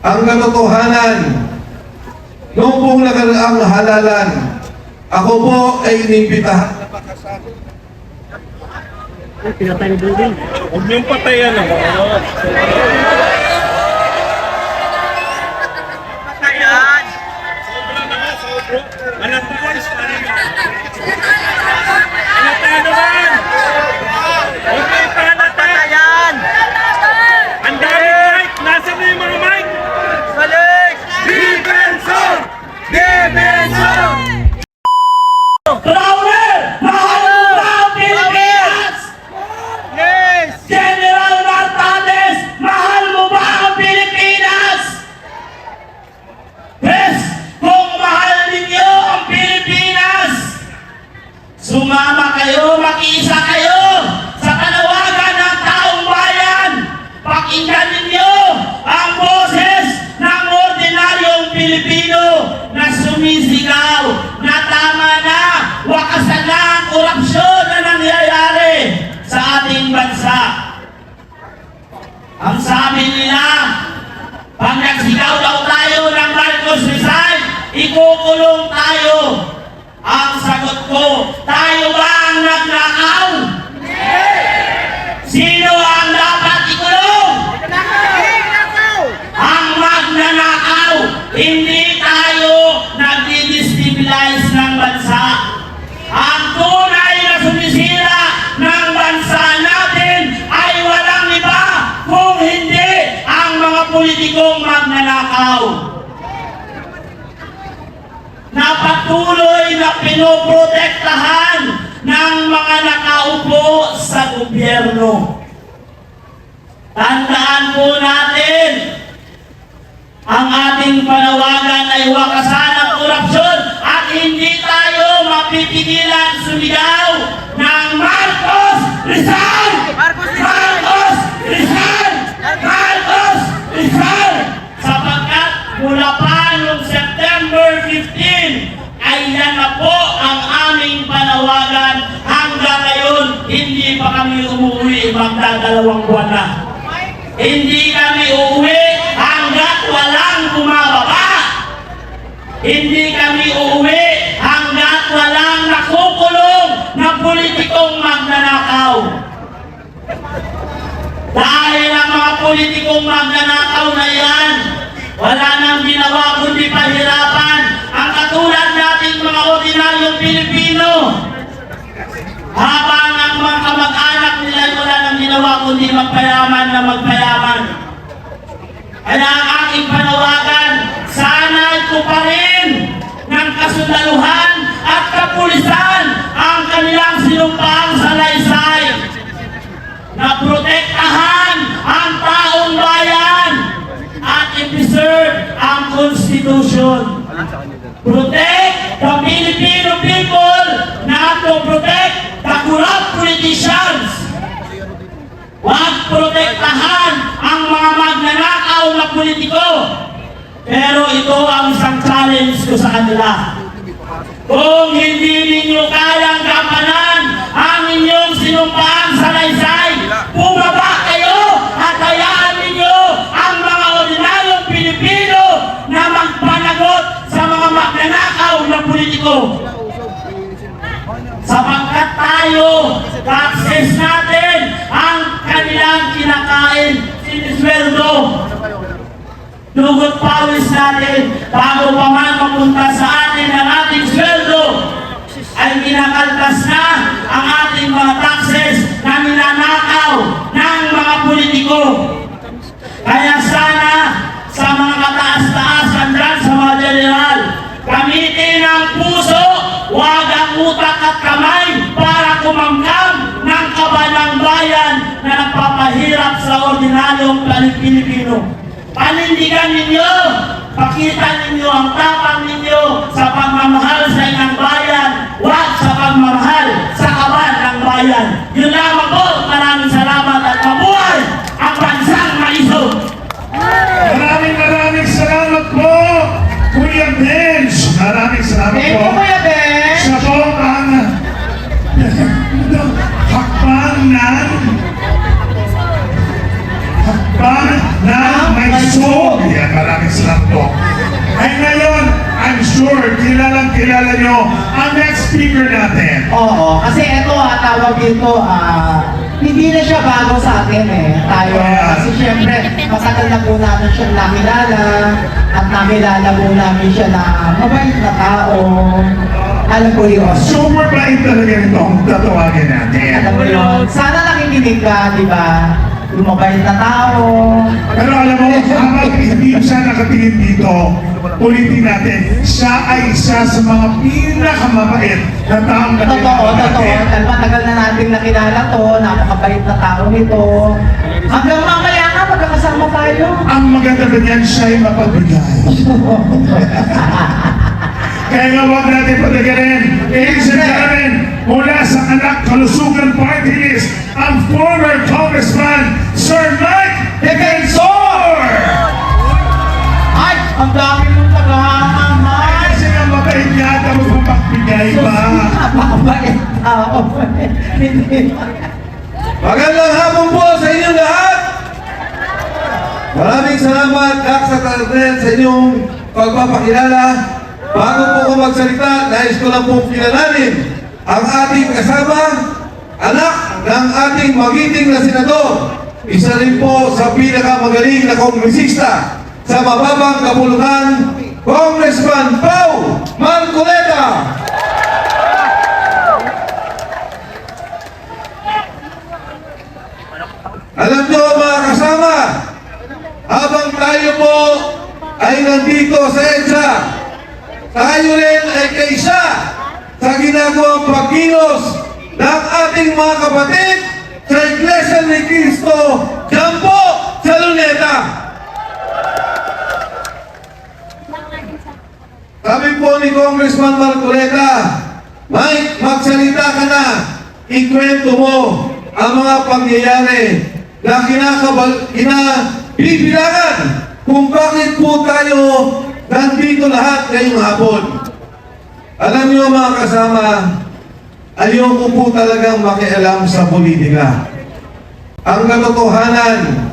ang katotohanan. Noong pong nakaraang halalan, ako po ay inimbitahan na pakasama. Pinatay ng building. Huwag niyong patayan ang mga. Patayan! Sobra na nga, sobra. Alam mo ba, istari mo. Ano tayo naman? Huwag kayong panatay. Patayan! Ang dami mic. Nasaan na yung mga mic? Balik! Defensor! Defensor! Crowner! Mahal mo ba ang Pilipinas? Yes! General Martales! Mahal mo ba ang Pilipinas? Yes! Kung mahal ninyo ang Pilipinas, sumama kayo, makiisa kayo sa panawagan ng taong bayan. Pakinggan ninyo ang boses ng ordinaryong Pilipino na sumisigaw na tama na, wakasan na ang korupsyon na nangyayari sa ating bansa. Ang sabi nila, pag nagsigaw daw tayo ng Marcos resign, ikukulong tayo. Ang sagot ko, tayo ba ang nagnakaw? Sino ang dapat ikulong? Ang magnanakaw. Hindi tayo nagdi-destabilize ng bansa. Ang tunay na sumisira ng bansa natin ay walang iba kung hindi ang mga politikong magnanakaw na patuloy na pinoprotektahan ng mga nakaupo sa gobyerno. Tandaan po natin, ang ating panawagan ay wakasan ang korupsyon at hindi tayo mapipigilan sumigaw ng Marcos resign! Marcos resign! Marcos resign! Marcos resign! Sapagkat mula pa noong September 15 ay yan na po ang aming panawagan. Hanggang ngayon, hindi pa kami umuwi, magdadalawang buwan na. Hindi kami uuwi hanggat walang bumababa. Hindi kami uuwi hanggat walang nakukulong na politikong magnanakaw. Dahil ang mga politikong magnanakaw na yan, wala nang ginawa kundi pahirapan ang katulad nating mga ordinaryong Pilipino. Habang ang mga kamag-anak nila wala nang ginawa kundi magpayaman na magpayaman. Kaya ang aking panawagan, sana'y tuparin ng kasundaluhan at kapulisan ang kanilang sinumpaang salaysay na protektahan ang taong bayan at i-preserve ang Constitution. Protect the Filipino people, not to protect the corrupt politicians. Huwag protektahan ang mga magnanakaw na politiko. Pero ito ang isang challenge ko sa kanila. Kung hindi ninyo kayang gampanan ang inyong sinumpaang salaysay, bumaba kayo at hayaan ninyo ang mga ordinaryong Pilipino na magpanagot sa mga magnanakaw na politiko. Sapagkat tayo, taxes natin ang kanilang kinakain, sinisweldo. Dugot pawis natin, bago pa man mapunta sa atin ang ating sweldo, ay kinakaltas na ang ating mga taxes na ninanakaw ng mga politiko. Kaya sana sa mga kataas-taasan dyan sa mga general, gamitin ang puso, huwag ang utak at kamay para kumamkam ng kaba ng bayan na nagpapahirap sa ordinaryong Pilipino. Panindigan ninyo, pakita ninyo ang tapang ninyo sa pagmamahal sa inyong bayan, huwag sa pagmamahal sa kaban ng bayan. Yun lamang po, maraming salamat at mabuhay ang bansang maisog. Maraming salamat po, Kuya Benz. Maraming salamat Thank po. you, Kuya Ben! Siya po ang hakbang ng may sog. Yan, maraming kilala nyo ang next speaker natin. Oo, kasi ito tawag dito, hindi na siya bago sa atin eh. Tayo, kasi syempre, matagal na po namin siya nakilala, at nakilala po namin siya na mabait na tao. Alam ko yun. Super bait talaga itong tatawagin natin. Alam mo yun. Sana nakikinig ka, di ba? Yung mabait na tao. Pero alam mo, habang hindi siya nakatingin dito, ulitin natin, siya ay isa sa mga pinakamabait na taong Totoo, nakilala totoo. natin. Dahil matagal na natin nakilala to, napakabait na tao nito. Hanggang mamaya nga, magkakasama tayo. Ang maganda ba niyan, siya ay mapagbigay. Kaya nga huwag natin patagarin. Ladies and gentlemen, mula sa anak kalusugan party list, ang former Congressman, Sir Mike Defensor! Ay, ang dami mong tagahanga, Mike. Kasi nga mabait niya, tapos mapagbigay pa. Napakabait tao. Hindi. Magandang hapon po sa inyong lahat. Maraming salamat, Kak sa Tarden, sa inyong pagpapakilala. Bago po ako magsalita, nais ko lang pong kilalanin ang ating kasama, anak ng ating magiting na senador. Isa rin po sa pinakamagaling na kongresista sa mababang kapulutan, Congressman Pau Marcoleta. Alam nyo mga kasama, habang tayo po ay nandito sa EDSA, tayo rin ay kaisa sa ginagawang pagkilos ng ating mga kapatid sa Iglesia ni Cristo dyan po sa Luneta. Sabi po ni Congressman Marcoleta, Mike, magsalita ka na, ikwento mo ang mga pangyayari na kinabibilangan kung bakit po tayo nandito lahat ngayong hapon. Alam niyo mga kasama, ayoko po talagang makialam sa politika. Ang katotohanan,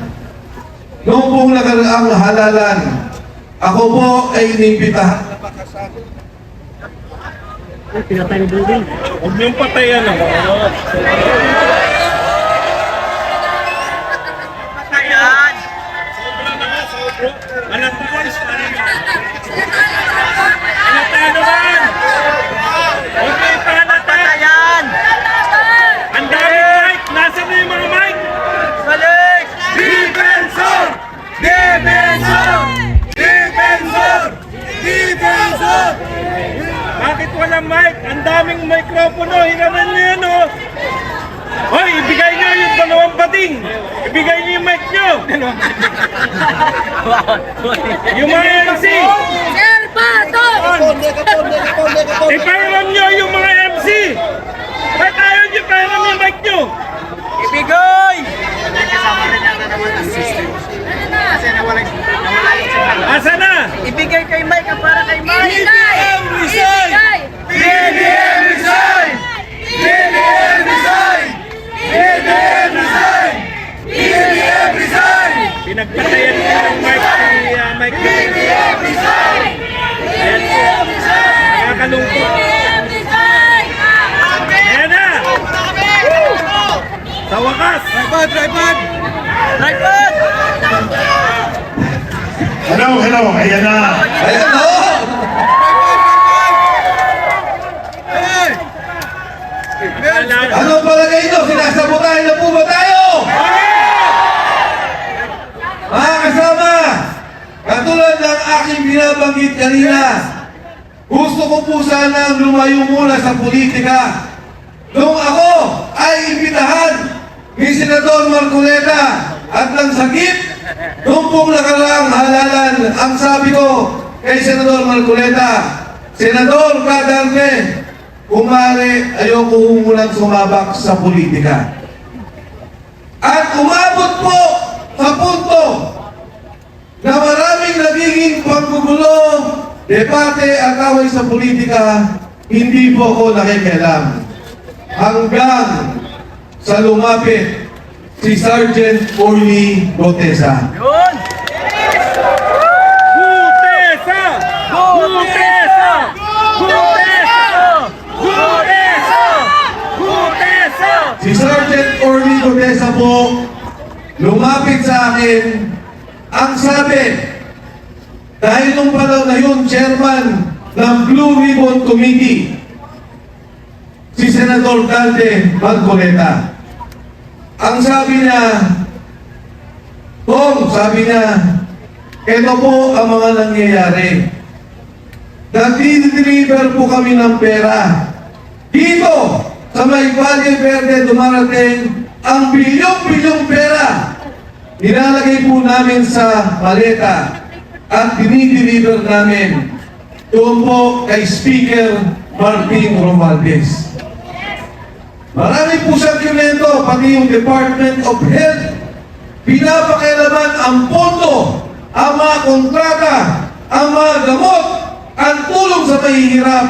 noong pong nakaraang halalan, ako po ay inimbitahan na makasama. Huwag niyong patayan ako. Ayan. Alam ko boys, ano naman? Huwag niyong palatan. Ayan. Ang dami mic! Nasaan na yung mga mic? Balik. Defensor! Defensor! Defensor! Defensor! Bakit walang mic? Ang daming mikropono. Hiraman niyo yan, oh. Hoy, ibigay niyo yung dalawang bading. Ibigay niyo yung mic niyo. Yung mga MC. Ipahiram niyo yung mga MC. Ba't ayaw niyo ipahiram yung mic niyo? Ibigay. Asa na? Ibigay kay Mike ang para kay Mike. BBM resign! BBM resign! BBM resign! BBM resign! BBM resign! Pinagpatayan ko ng mic si Mike. BBM resign! BBM resign! Nakakalungkot. Ayan na! Sa wakas! Tripod! Tripod! Tripod. Hello, hello, ayan na. Ayan na oh! Ano palagay nyo? Sinasabotahin na po ba tayo? Mga kasama, katulad ng aking binabanggit kanina, gusto ko po sanang lumayo muna sa politika. Nung ako ay imbitahan ni Senador Marcoleta at ng sakit, nung pong nakaraang halalan, ang sabi ko kay Senador Marcoleta, Senador Kadante, kung maaari, ayoko munang sumabak sa politika. At umabot po sa punto na maraming nagiging paggugulo, debate at away sa politika, hindi po ako nakikialam. Hanggang sa lumapit si Sergeant Orly Gotesa. Yun. Gutesa! Gutesa! Gutesa! akin, ang sabi, dahil nung panahon na yun, chairman ng Blue Ribbon Committee, si Senador Dante Marcoleta. Ang sabi niya, Tom, sabi niya, ito po ang mga nangyayari. Nag-deliver po kami ng pera. Dito, sa may Valle Verde, dumarating ang bilyong-bilyong pera. Nilalagay po namin sa maleta at dinideliver namin doon po kay Speaker Martin Romualdez. Marami po siyang komento, pati yung Department of Health. Pinapakialaman ang pondo, ang mga kontrata, ang mga gamot, ang tulong sa mahihirap.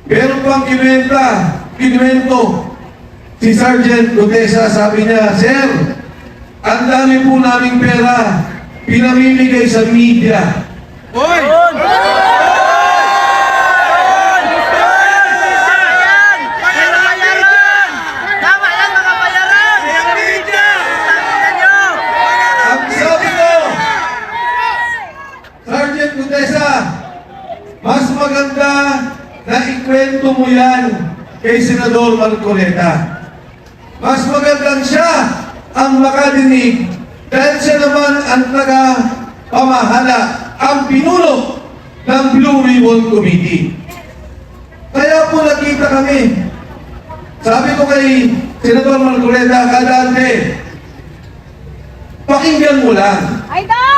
Meron pang kinuwento, si Sergeant Gutesa, sabi niya, Sir, ang dami po naming pera, pinamimigay sa media. Hoy! Tama yan, mga bayaran! Ang sabi ko, Sergeant Gutesa, mas maganda na ikwento mo yan kay Senador Marcoleta. Mas magandang siya ang makadinig dahil siya naman ang taga-pamahala, ang pinuno ng Blue Ribbon Committee. Kaya po nakita kami. Sabi ko kay Senador Marcoleta, Kadante, pakinggan mo lang.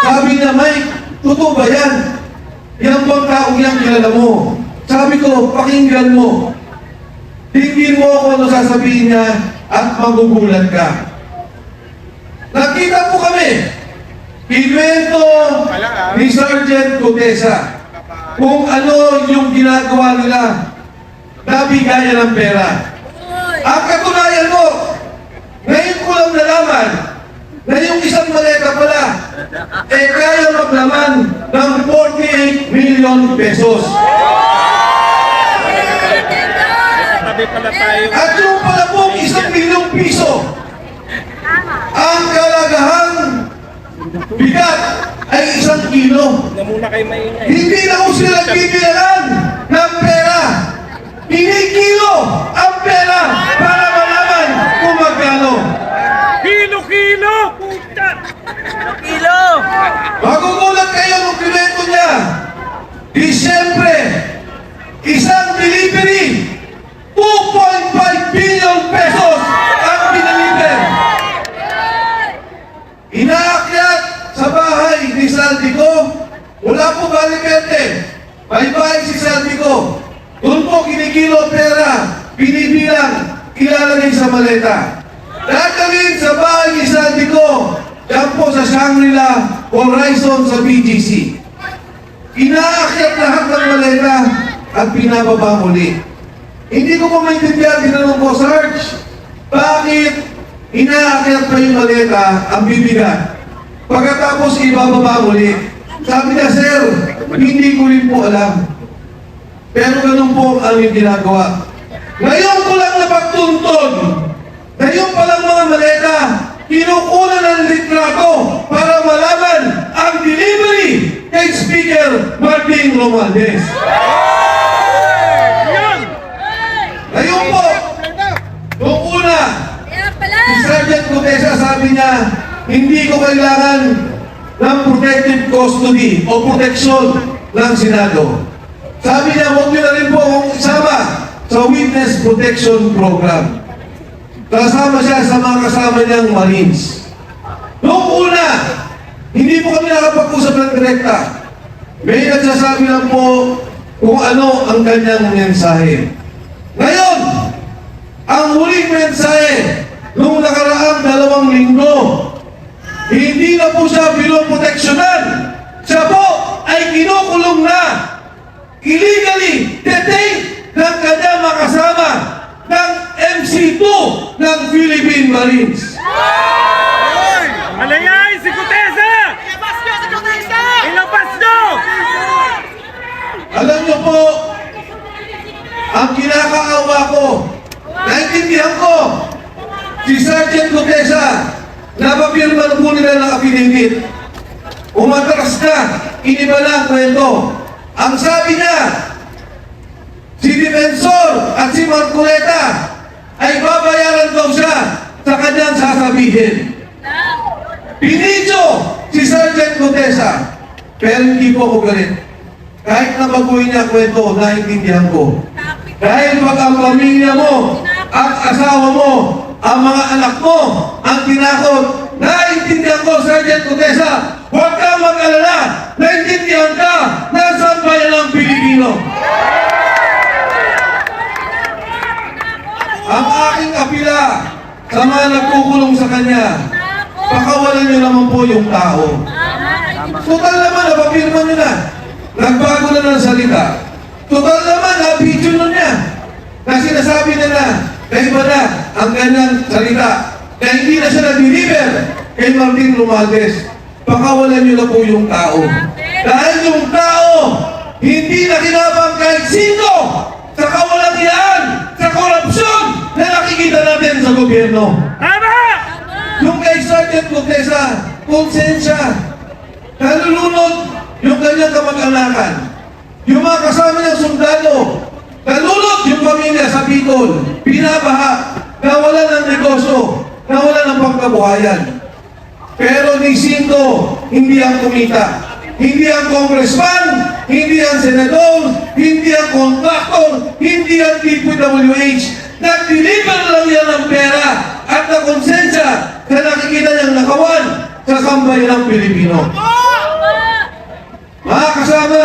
Sabi niya, Mike, totoo ba yan? Yan bang taong yan kilala mo? Sabi ko, pakinggan mo. Tingin mo ako ano sasabihin niya at magugulat ka. Nakita po kami. Kinuwento ni Sergeant Gutesa kung ano yung ginagawa nila na bigayan ng pera. Ang katunayan mo, ngayon ko lang nalaman na yung isang maleta pala kaya maglaman ng 48 million pesos. Tabi pala tayo. At yung pala pong 1 milyong piso, ang kalagahang bigat ay 1 kilo. Na muna kayo maingay. Hindi na ko sila bibilan ng pera. Kinikilo ang pera para malaman kung magkano. Kilo-kilo! Puta! Kilo! Magugulat kayo nung kinuwento niya. Disyembre, isang delivery, 2.5 billion pesos ang pinaliver. Inaakyat sa bahay ni Saldico. Wala po Valle Verde. May bahay si Saldico. Doon po kinikilo pera, binibilang, ilalagay sa maleta. Dadalhin sa bahay ni Saldico. Yan po sa Shangri-La Horizon sa BGC. Inaakyat lahat ng maleta at pinababa muli. Hindi ko pa maintindihan, tinanong ko, Sarge, bakit inaakyat pa yung maleta ang bibigat? Pagkatapos ibababa muli. Sabi niya, Sir, hindi ko rin po alam. Pero ganun po ang yung ginagawa. Ngayon ko lang napagtuntun na yung palang mga maleta, kinukunan ng litrato para malaman ang delivery kay Speaker Martin Romualdez. Ngayon po, noong una, si Sergeant Gutesa sabi niya, hindi ko kailangan ng protective custody o protection ng Senado. Sabi niya, huwag niyo na rin po akong isama sa Witness Protection Program. Kasama siya sa mga kasama niyang Marines. Noong una, hindi po kami nakapag-usap ng direkta. May nagsasabi lang po kung ano ang kanyang mensahe. Ngayon, ang huling mensahe noong nakaraang 2 linggo, hindi na po siya pinoproteksyonan. Siya po ay kinukulong na, illegally detained ng kanyang makasama ng MC2 ng Philippine Marines. Malayay si Gutesa! Ilabas nyo! Alam niyo po, ang kinakaawa ko, naintindihan ko, si Sergeant Gutesa, Napapirma na po nila ng affidavit. Umatras na, iniba na ang kwento. Ang sabi niya, si Defensor at si Marcoleta ay babayaran daw siya sa kanyang sasabihin. Pinidyo si Sergeant Contessa, pero hindi po ako galit. Kahit na baguhin niya kwento, naiintindihan ko. Dahil pag ang pamilya mo at asawa mo, ang mga anak mo, ang tinakot, naiintindihan ko, Sergeant Contessa, huwag kang mag-alala, naiintindihan ka, nasaan bayan ng Pilipino. Ang aking apila sa mga nagkukulong sa kanya, pakawalan niyo naman po yung tao. Total naman, napapirma niyo na. Nagbago na ng salita. Total naman, na-video nun niya. Na sinasabi na na iba na ang kanyang salita. Na hindi na siya na-deliver kay Martin Romualdez. Pakawalan niyo na po yung tao. Dahil yung tao, hindi na kinabang kahit sino sa kawalang-iyaan, sa korupsyon na nakikita natin sa gobyerno. Tama! Yung kay Sergeant Contessa, konsensya. Nalulunod yung kanyang kamag-anakan. Yung mga kasama niyang sundalo. Nalulot yung pamilya sa Bicol. Pinabaha. Nawala ng negosyo. Nawala ng pagkabuhayan. Pero ni Sinto, hindi ang kumita. Hindi ang congressman, hindi ang senador, hindi ang contractor, hindi ang DPWH. Nag-deliver lang yan ng pera at ng konsensya na nakikita niyang nakawan sa sambayan ng Pilipino. Mga kasama,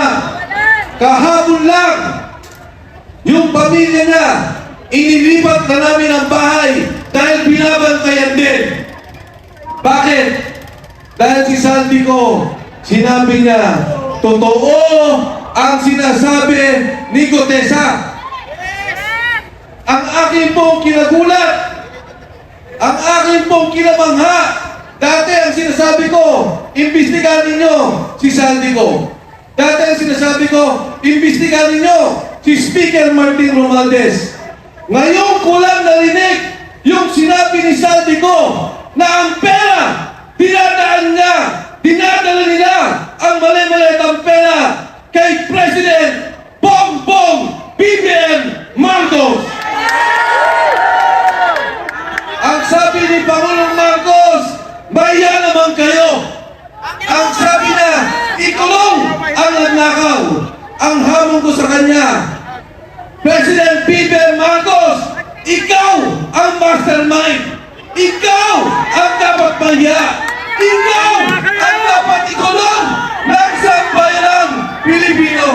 kahapon lang, yung pamilya niya, inilipat na namin ang bahay dahil binabantayan din. Bakit? Dahil si Saldi ko, sinabi niya, totoo ang sinasabi ni Contessa. Ang aking pong kinagulat, ang aking pong kinamangha, dati ang sinasabi ko, imbestigahan ninyo si Saldi ko. Dati ang sinasabi ko, imbestigahan ninyo si Speaker Martin Romualdez. Ngayon ko lang narinig yung sinabi ni Saldi ko na ang pera, dinadala nila ang mali-malitang pera kay President Bongbong BBM Marcos. Ang sabi ni Pangulong Marcos, maya naman kayo. Ang sabi na, ikulong ang nagnakaw. Ang hamon ko sa kanya, President BBM Marcos, ikaw ang mastermind. Ikaw ang dapat mahiya. Ikaw ang dapat ikulong ng sambayanang Pilipino.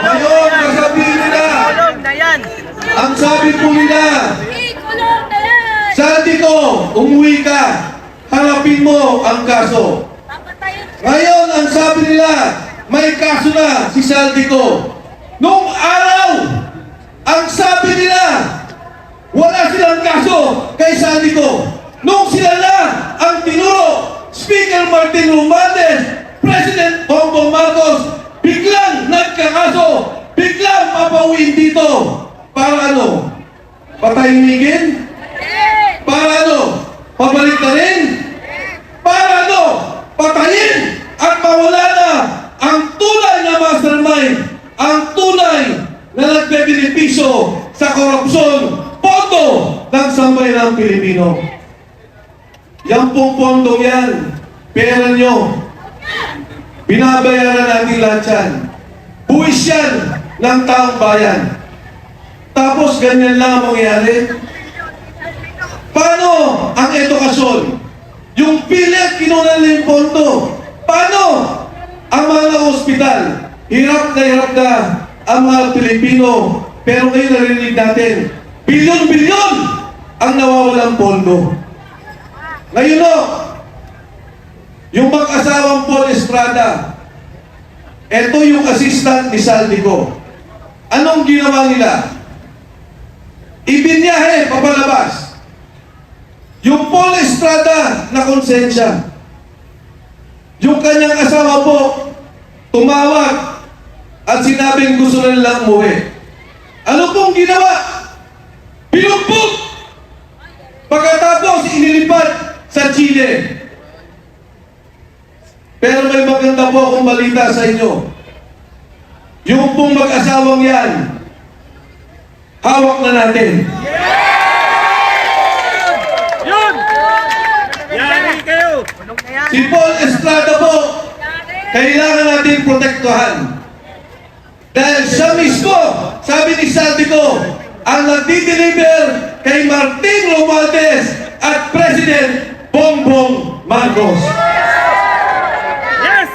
Ngayon, kasabihin nila, Kulong na yan! ang sabi po nila, Saldi ko, umuwi ka, harapin mo ang kaso. Ngayon, ang sabi nila, may kaso na si Saldi ko. Nung araw, ang sabi nila, wala silang kaso kay Saldi ko. Nung sila na ang tinuro, Speaker Martin Romualdez, President Bongbong Marcos, biglang nagkakaso, biglang papauwiin dito. Para ano? Patahimigin? Para ano? Pabalik na rin? Para ano? Patayin at mawala na ang tunay na mastermind, ang tunay na nagbebenepisyo sa korupsyon, pondo ng sambayanang Pilipino. Yan pong pondong yan, pera nyo, binabayaran natin lahat yan. Buwis yan ng taong bayan. Tapos ganyan lang ang mangyayari. Paano ang edukasyon? Yung pilit kinunan nila yung pondo. Paano ang mga ospital? Hirap na ang mga Pilipino. Pero ngayon narinig natin, bilyon-bilyon ang nawawalang pondo. Ngayon o, yung mag-asawang Paul Estrada, ito yung assistant ni Saldi ko. Anong ginawa nila? Ibinyahe, papalabas. Yung Paul Estrada na konsensya. Yung kanyang asawa po, tumawag at sinabing gusto na nilang umuwi. Ano pong ginawa Binugbog! Pagkatapos, inilipat sa Chile. Pero may maganda po akong balita sa inyo. Yung pong mag-asawang yan, hawak na natin. Yun! Yari kayo! Si Paul Estrada po, kailangan natin protektuhan. Dahil siya mismo, sabi ni Saldico, ang nagdi-deliver kay Martin Romualdez at President Bongbong Marcos. Yes!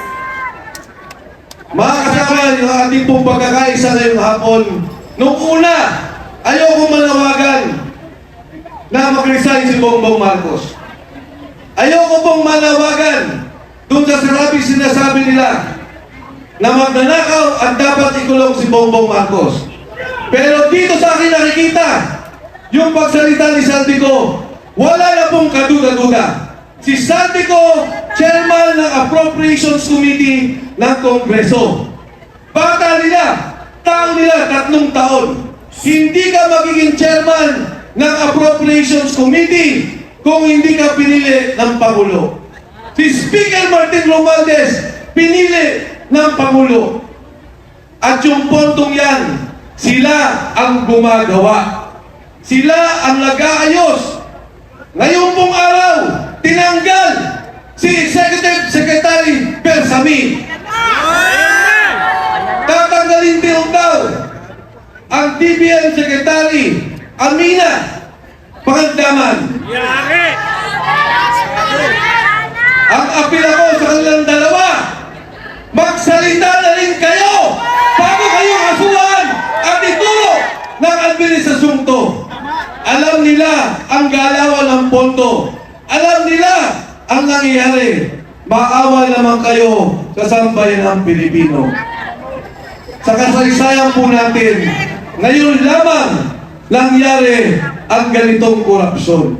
Mga kasama, yung ating pong pagkakaisa ngayong hapon, nung una, ayoko manawagan na mag-resign si Bongbong Marcos. Ayoko pong manawagan doon sa sarabing sinasabi nila na magnanakaw at dapat ikulong si Bongbong Marcos. Pero dito sa akin nakikita, yung pagsalita ni Saldico, wala na pong kaduda-duda. Si Saldico, chairman ng Appropriations Committee ng Kongreso. Bata nila, tao nila, 3 taon. Hindi ka magiging chairman ng Appropriations Committee kung hindi ka pinili ng Pangulo. Si Speaker Martin Romualdez, pinili ng Pangulo. At yung pontong yan, sila ang gumagawa. Sila ang nag-aayos. Ngayon pong araw, tinanggal si Executive Secretary Bersami. Tatanggalin din daw ang DBM Secretary Amina Pangandaman. Yari! Ang apil ako sa kanilang dalawa, magsalita na rin kayo bago kayo kasuhan at ituro ng administrasyong to. Alam nila ang galawan ng pondo. Alam nila ang nangyayari. Maawa naman kayo sa sambayan ng Pilipino. Sa kasaysayan po natin, ngayon lamang nangyari ang ganitong korupsyon.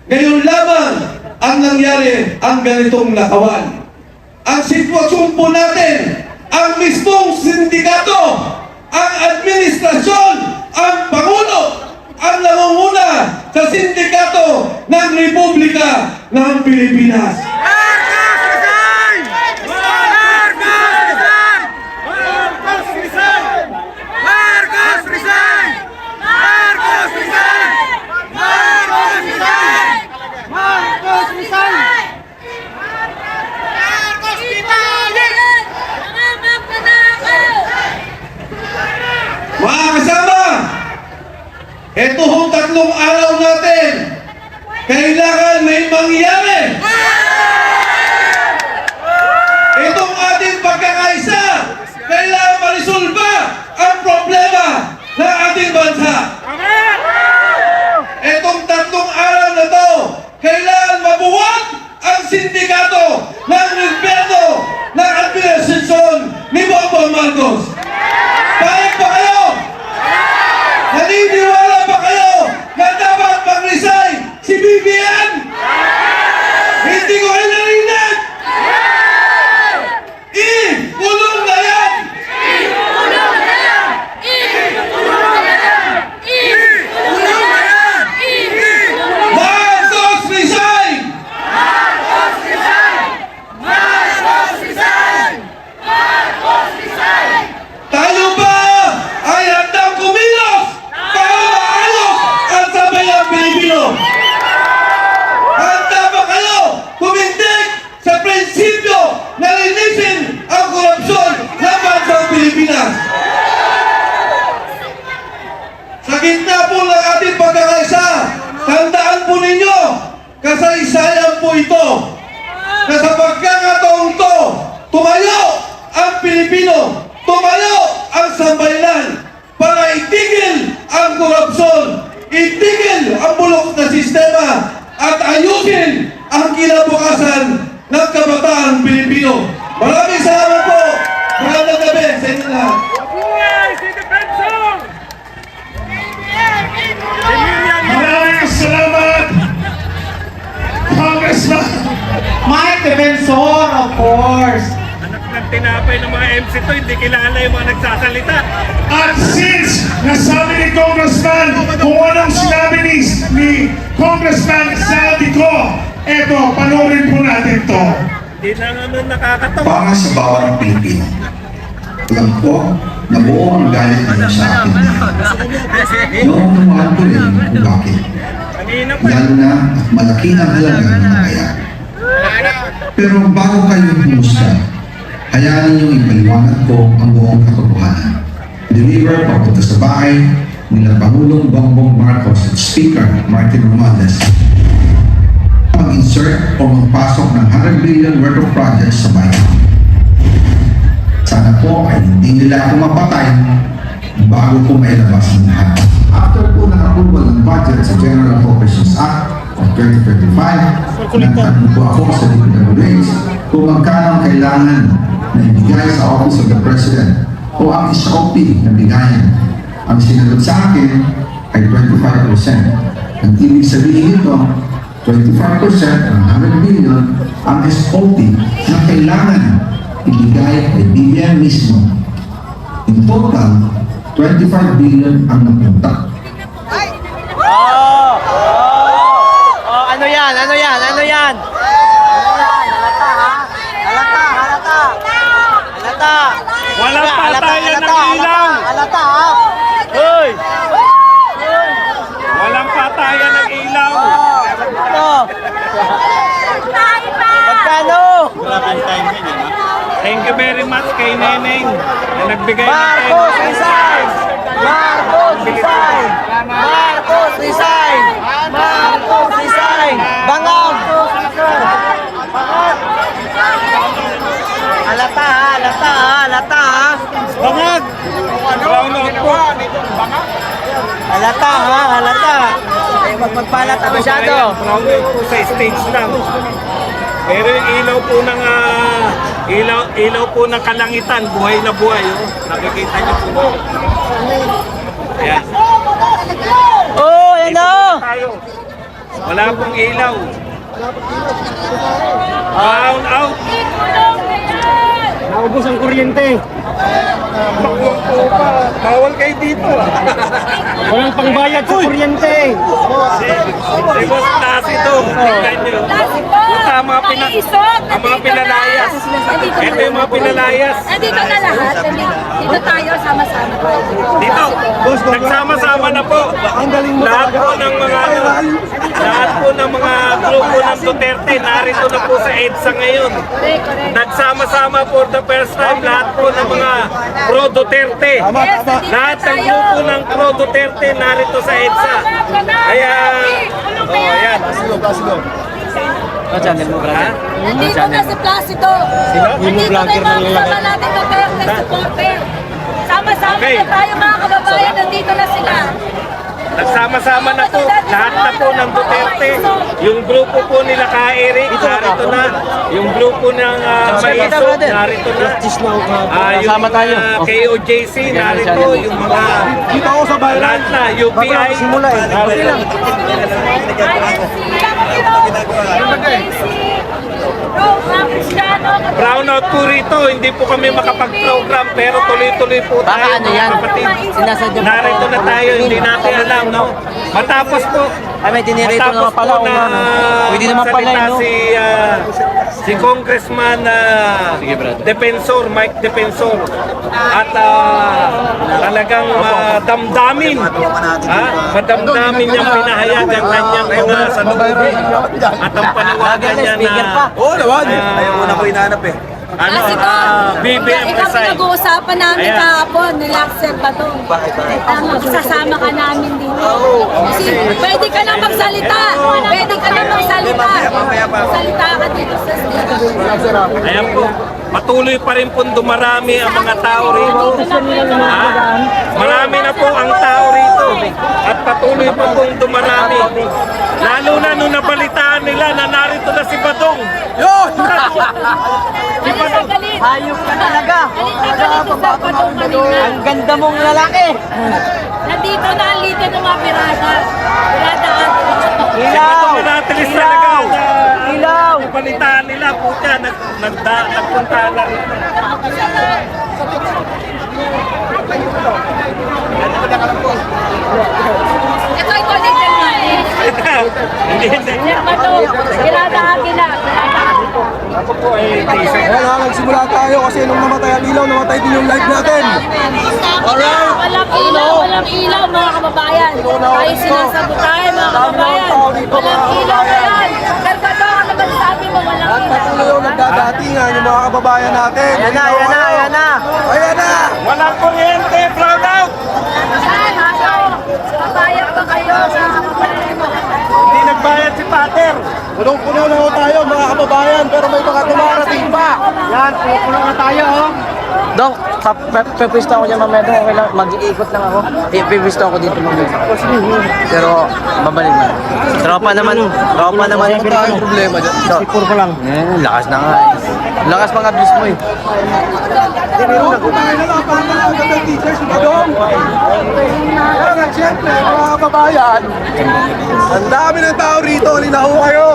Ngayon lamang ang nangyari ang ganitong nakawan. Ang sitwasyon po natin, ang mismong sindikato, ang administrasyon, ang Pangulo, ang nangunguna sa sindikato ng Republika ng Pilipinas. Marcos resign! Marcos resign! Marcos resign! Marcos resign! Marcos resign! Marcos resign! Marcos resign! Marcos Pitalit! Mga magnanakaw! Mga kasama, ito hong 3 araw natin, kailangan may mangyari. Itong ating pagkakaisa, kailangan marisolba ang problema ng ating bansa. Itong 3 araw na to, kailangan mabuwag ang sindikato ng respeto ng administrasyon ni Bongbong Marcos. Payag ba kayo? Naniniwala ba kayo na dapat mag-resign si BBM? Hindi ko kayo narinig! I-kulong na yan! Ikulong na yan! Ikulong na yan! Ikulong na yan! Ikulong na yan! Marcos resign! Marcos resign! Marcos resign! Marcos resign! Tayo ba ay handang kumilos para maayos ang sambayang Pilipino? Handa ba kayo tumindig sa prinsipyo na linisin ang korupsyon ng bansang Pilipinas? Sa gitna po ng ating pagkakaisa, tandaan po ninyo, kasaysayan po ito, na sa pagkakataong to, tumayo ang Pilipino, tumayo ang sambayanan para itigil ang korupsyon, itigil ang bulok na sistema at ayusin ang kinabukasan ng kabataan Pilipino. Maraming salamat po. Magandang gabi sa inyo lahat. Mabuhay si Defensor! Maraming salamat, Congressman. Mike Defensor, of course. Anak ng ng tinapay ng mga MC to, hindi kilala yung mga nagsasalita. At since nasabi ni Congressman kung anong sinabi ni Congressman Saldi ko, eto, panoorin po natin to. Hindi na naman nakakatawa. Para sa bawat Pilipino. Alam ko na buo ang galit ninyo sa akin. Noong tumahan ko rin kung bakit. Kanina pa. Lalo na at malaki ang halaga ng kaya. Pero bago kayo humusga, hayaan ninyong ipaliwanag ko ang buong katotohanan. Deliver papunta sa bahay nila Pangulong Bongbong Marcos at Speaker Martin Romualdez. Mag-insert o magpasok ng 100 billion worth of projects sa bayan. Sana po ay hindi nila ako mapatay bago ko mailabas ng lahat. After po ng approval ng budget sa General Appropriations Act of 2025, nagtanong po ako sa DPWH kung magkano ang kailangan na ibigay sa Office of the President o ang SOP na bigayan. Ang sinagot sa akin ay 25%. Ang ibig sabihin nito, 25% ng 100 billion ang SOP na kailangan ibigay ay BBM mismo. In total, 25 billion ang napunta. Ano yan? Ano yan? Ano yan? Halata, ha? Halata, halata. Halata. Walang patayan ng ilaw. Halata, ha? Hoy! Walang patayan ng ilaw. Ito. Magkano? Thank you very much kay Neneng na nagbigay ng Marcos resign! Marcos resign! Marcos resign! Marcos resign! Bangag! Halata, ha? Halata, ha? Halata, ha? Bangag! Brown out po. Halata, ha? Halata. Ay, wag magpalata masyado. Brown out po sa stage lang. Pero yung ilaw po ng ilaw po ng kalangitan, buhay na buhay. Oh. Nakikita niyo po. Ayan. Oh, yan o! Tayo. Wala pong ilaw. Brown out. Naubos ang kuryente. Bawal kayo dito. Walang pangbayad sa kuryente. Si Boss Nasi to. Tingnan niyo. Ito ang mga pinalayas. Ito yung mga pinalayas. Dito na lahat. Dito tayo, sama-sama tayo. Dito, nagsama-sama na po. Lahat po ng mga grupo ng Duterte narito na po sa EDSA ngayon. Nagsama-sama for the first time lahat po ng mga pro-Duterte. Lahat ng grupo ng pro-Duterte narito sa EDSA. Kaya, ayan. Channel mo, brother. Nandito na si Placido. Nandito na yung mga kasama natin Duterte supporter. Sama-sama Okay. na tayo mga kababayan. Nandito na sila. Nagsama-sama na po, lahat na po ng Duterte. Yung grupo po nila Ka-Eric, narito na. Yung grupo ng Maiso, narito na. Yung mga KOJC, narito. Yung mga lahat na, UPI, narito. Brownout po rito, hindi po kami makapag-program pero tuloy-tuloy po tayo. Baka ano yan? Kapatid. Sinasadya ba? Narito na tayo, hindi natin alam, no? Matapos po, Ay, may dinirito naman pala kung ano. Pwede naman pala, no? si Congressman Defensor, Mike Defensor. At talagang madamdamin. Madamdamin niyang pinahayag ang kanyang mga salubungin. At ang panawagan niya na Ayaw mo na ko hinahanap eh. Kasi BBM ikaw resign. pinag-uusapan namin Ayan. kahapon, nila Axel Badong. Sasama ka namin dito. Kasi pwede ka lang magsalita. Pwede ka lang magsalita. Salita ka dito sa stage. Ayan po, patuloy pa rin po dumarami ang mga tao rito. Marami na po ang tao rito at patuloy pa pong dumarami. Lalo na nung nabalitaan nila na narito na si Badong. Galit na galit. Hayop ka talaga. Galit na galit si Sir Badong kanina. Ang ganda mong lalaki. Nandito na ang leader ng mga pirata. Pirata Ilaw! Badong na natilis talaga. Ilaw! nabalitaan nila, puta, nagpunta na rin. Ito, legal na eh. Hindi. Yan ba to? Ginadahagi na. Ayan ha, nagsimula tayo kasi nung namatay ang ilaw, namatay din yung live natin. Alright. Walang ilaw mga kababayan. Tayo sinasagot tayo mga kababayan. Walang ilaw na yan. Kargado, ano ba sabi mo? Walang At ilaw. patuloy yung nagdadatingan yung mga kababayan natin. Ayan na. Ayan na. Walang kuryente, brown out! Kabayan ba kayo sa kababayan mo? Hindi nagbayad si Pater. Punong-puno na ho tayo mga kababayan, pero may mga dumarating pa. Yan, puno na tayo, oh. Dong, pepista ako dyan mamaya. Dong, okay lang. Mag-iikot lang ako. Pepista ako dito mamaya. Pero, babalik na. Tropa naman. Ano tayong problema dyan? Sipur ko lang. Lakas na nga eh. Lakas mga abuse mo eh. Tayo na lang, parang mga agad teachers, di ba dong? Kaya nga, siyempre, mga kababayan, ang dami ng tao rito, linaho kayo.